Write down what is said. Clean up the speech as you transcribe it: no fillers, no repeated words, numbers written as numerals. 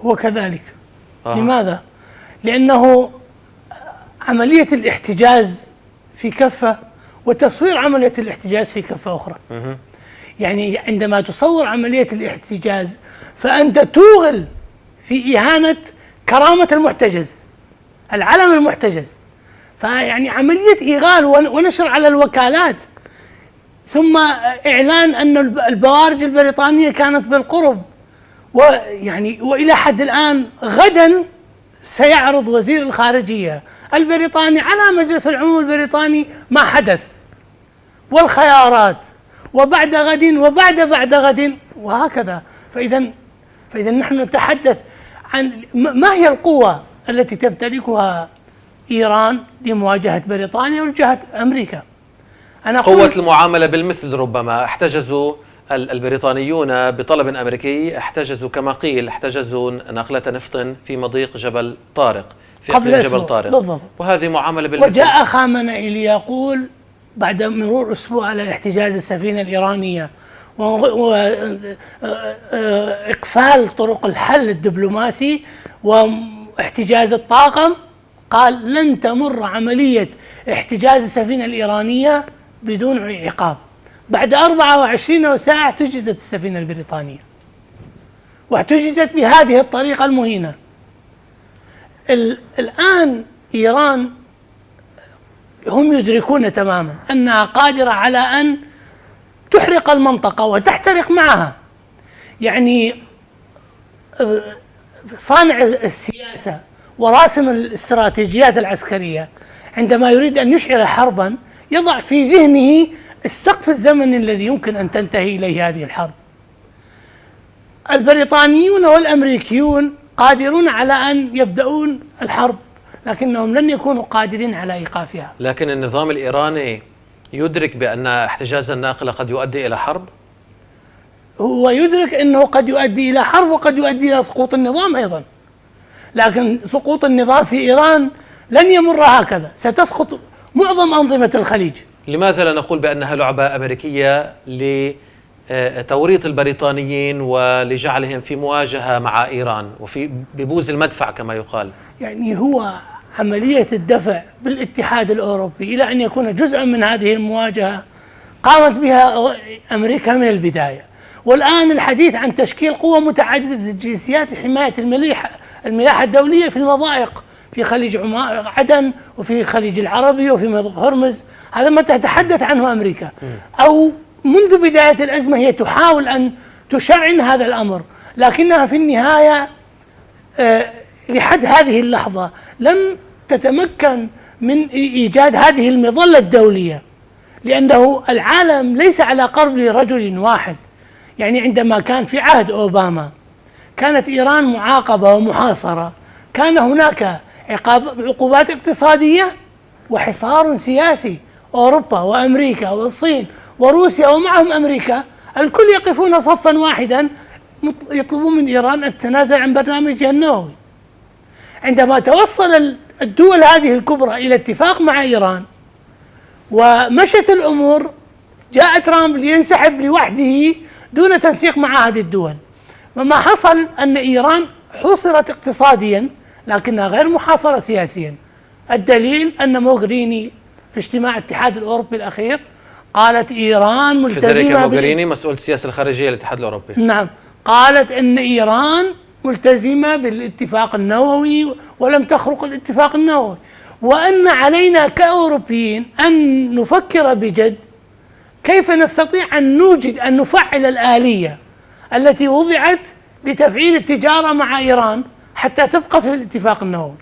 هو كذلك. لماذا؟ لأنه عملية الاحتجاز في كفة وتصوير عملية الاحتجاز في كفة أخرى. يعني عندما تصور عملية الاحتجاز فأنت توغل في إهانة كرامة المحتجز، العلم المحتجز. فيعني عملية إيغال ونشر على الوكالات، ثم إعلان أن البوارج البريطانية كانت بالقرب، ويعني وإلى حد الآن غدا سيعرض وزير الخارجية البريطاني على مجلس العموم البريطاني ما حدث والخيارات، وبعد غد وبعد غد وهكذا. فإذا نحن نتحدث عن ما هي القوة التي تمتلكها إيران لمواجهة بريطانيا ومواجهة أمريكا. أنا قوة المعاملة بالمثل. ربما احتجزوا البريطانيون بطلب أمريكي، احتجزوا كما قيل، احتجزوا نقلة نفط في مضيق جبل طارق، في إقليم جبل طارق بالضبط. وهذه معاملة بالمثل. وجاء خامنئي ليقول بعد مرور أسبوع على احتجاز السفينة الإيرانية وإقفال طرق الحل الدبلوماسي واحتجاز الطاقم، قال لن تمر عملية احتجاز السفينة الإيرانية بدون عقاب. بعد 24 ساعة احتجزت السفينة البريطانية، واحتجزت بهذه الطريقة المهينة. الآن إيران هم يدركون تماما أنها قادرة على أن تحرق المنطقة وتحترق معها. يعني صانع السياسة وراسم الاستراتيجيات العسكرية عندما يريد أن يشعل حربا يضع في ذهنه السقف الزمني الذي يمكن أن تنتهي إليه هذه الحرب. البريطانيون والأمريكيون قادرون على أن يبدأون الحرب، لكنهم لن يكونوا قادرين على إيقافها. لكن النظام الإيراني يدرك بأن احتجاز الناقلة قد يؤدي إلى حرب؟ هو يدرك أنه قد يؤدي إلى حرب وقد يؤدي إلى سقوط النظام أيضا، لكن سقوط النظام في إيران لن يمر هكذا، ستسقط معظم أنظمة الخليج. لماذا لا نقول بأنها لعبة أمريكية لتوريط البريطانيين ولجعلهم في مواجهة مع إيران وفي ببوز المدفع كما يقال؟ يعني هو عملية الدفع بالاتحاد الأوروبي إلى أن يكون جزءا من هذه المواجهة قامت بها أمريكا من البداية، والآن الحديث عن تشكيل قوة متعددة الجنسيات لحماية الملاحة الدولية في المضائق في خليج عدن وفي خليج العربي وفي مضيق هرمز. هذا ما تتحدث عنه أمريكا، أو منذ بداية الأزمة هي تحاول أن تشعن هذا الأمر، لكنها في النهاية لحد هذه اللحظة لم تتمكن من إيجاد هذه المظلة الدولية، لأنه العالم ليس على قرب رجل واحد. يعني عندما كان في عهد أوباما كانت إيران معاقبة ومحاصرة، كان هناك عقوبات اقتصادية وحصار سياسي. أوروبا وأمريكا والصين وروسيا ومعهم أمريكا الكل يقفون صفا واحدا يطلبون من إيران أن تتنازل عن برنامجها النووي. عندما توصل الدول هذه الكبرى إلى اتفاق مع إيران ومشت الأمور، جاء ترامب لينسحب لوحده دون تنسيق مع هذه الدول. وما حصل أن إيران حوصرت اقتصاديا لكنها غير محاصرة سياسيا. الدليل أن موغريني في اجتماع الاتحاد الأوروبي الأخير قالت إيران ملتزمة. فيدريكا موغريني مسؤول السياسة الخارجية للاتحاد الأوروبي. نعم، قالت أن إيران ملتزمة بالاتفاق النووي ولم تخرق الاتفاق النووي، وأن علينا كأوروبيين أن نفكر بجد كيف نستطيع أن نفعل الآلية التي وضعت لتفعيل التجارة مع إيران حتى تبقى في الاتفاق النووي.